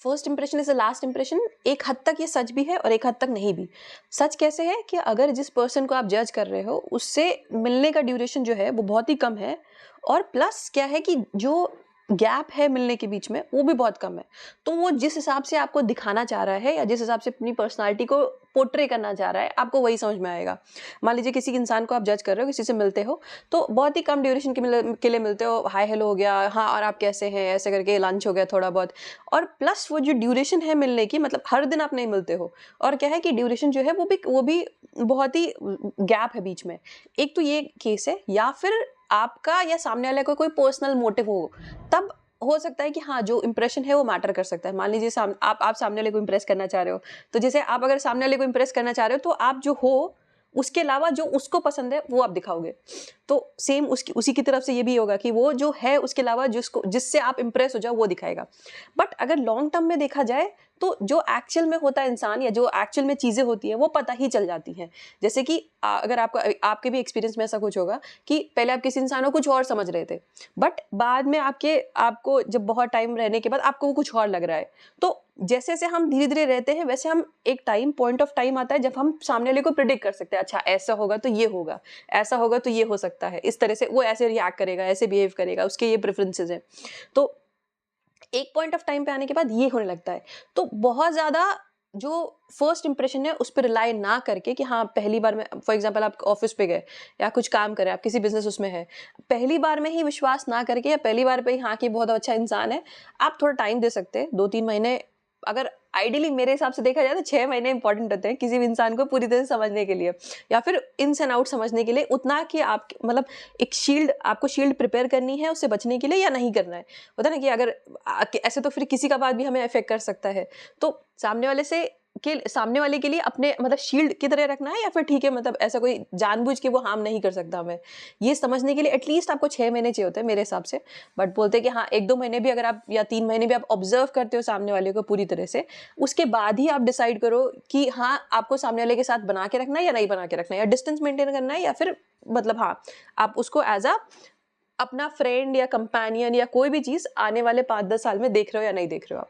First impression is the last impression, एक हद तक ये सच भी है और एक हद तक नहीं भी। सच कैसे है कि अगर जिस पर्सन को आप जज कर रहे हो उससे मिलने का ड्यूरेशन जो है वो बहुत ही कम है, और प्लस क्या है कि जो गैप है मिलने के बीच में वो भी बहुत कम है। तो वो जिस हिसाब से आपको दिखाना चाह रहा है या जिस हिसाब से अपनी पर्सनालिटी को पोर्ट्रे करना चाह रहा है, आपको वही समझ में आएगा। मान लीजिए किसी इंसान को आप जज कर रहे हो, किसी से मिलते हो तो बहुत ही कम ड्यूरेशन के लिए मिलते हो, हाय हेलो हो गया, हाँ और आप कैसे हैं ऐसे करके लंच हो गया थोड़ा बहुत, और प्लस वो जो ड्यूरेशन है मिलने की, मतलब हर दिन आप नहीं मिलते हो, और क्या है कि ड्यूरेशन जो है वो भी बहुत ही गैप है बीच में। एक तो ये केस है, या फिर आपका या सामने वाले को कोई पर्सनल मोटिव हो, तब हो सकता है कि हाँ जो इंप्रेशन है वो मैटर कर सकता है। मान लीजिए आप सामने वाले को इंप्रेस करना चाह रहे हो, तो जैसे आप अगर सामने वाले को इंप्रेस करना चाह रहे हो तो आप जो हो उसके अलावा जो उसको पसंद है वो आप दिखाओगे। तो सेम उसी की तरफ से ये भी होगा कि वो जो है उसके अलावा जिससे आप इंप्रेस हो जाओ वो दिखाएगा। बट अगर लॉन्ग टर्म में देखा जाए तो जो एक्चुअल में होता है इंसान, या जो एक्चुअल में चीज़ें होती हैं वो पता ही चल जाती हैं। जैसे कि अगर आपके भी एक्सपीरियंस में ऐसा कुछ होगा कि पहले आप किसी इंसान को कुछ और समझ रहे थे, बट बाद में आपको जब बहुत टाइम रहने के बाद आपको वो कुछ और लग रहा है। तो जैसे जैसे हम धीरे धीरे रहते हैं वैसे हम एक पॉइंट ऑफ टाइम आता है जब हम सामने वाले को प्रिडिक्ट कर सकते हैं, अच्छा ऐसा होगा तो ये होगा, ऐसा होगा तो ये हो सकता है, इस तरह से वो ऐसे रिएक्ट करेगा, ऐसे बिहेव करेगा, उसके ये प्रेफरेंसेस हैं। तो एक पॉइंट ऑफ टाइम पे आने के बाद ये होने लगता है। तो बहुत ज़्यादा जो फर्स्ट इंप्रेशन है उस पर रिलाई ना करके कि हाँ पहली बार में, फॉर एग्जांपल आप ऑफिस पे गए या कुछ काम करें, आप किसी बिजनेस उसमें है, पहली बार में ही विश्वास ना करके या पहली बार पे ही हाँ कि बहुत अच्छा इंसान है, आप थोड़ा टाइम दे सकते हैं, 2-3 महीने। अगर आइडियली मेरे हिसाब से देखा जाए तो 6 महीने इंपॉर्टेंट होते हैं किसी भी इंसान को पूरी तरह से समझने के लिए, या फिर इन्स एंड आउट समझने के लिए, उतना कि आप मतलब आपको शील्ड प्रिपेयर करनी है उससे बचने के लिए या नहीं करना है। होता है ना कि अगर ऐसे तो फिर किसी का बात भी हमें अफेक्ट कर सकता है। तो सामने वाले के लिए अपने मतलब शील्ड की तरह रखना है, या फिर ठीक है मतलब ऐसा कोई जानबूझ के वो हार्म नहीं कर सकता हमें, ये समझने के लिए एटलीस्ट आपको 6 महीने चाहिए होते हैं मेरे हिसाब से। बट बोलते हैं कि हाँ 1-2 महीने भी अगर आप, या 3 महीने भी आप ऑब्जर्व करते हो सामने वाले को पूरी तरह से, उसके बाद ही आप डिसाइड करो कि हाँ आपको सामने वाले के साथ बना के रखना है या नहीं बना के रखना है, या डिस्टेंस मेंटेन करना है, या फिर मतलब हाँ आप उसको एज अपना फ्रेंड या कंपेनियन या कोई भी चीज़ आने वाले 5-10 साल में देख रहे हो या नहीं देख रहे हो आप।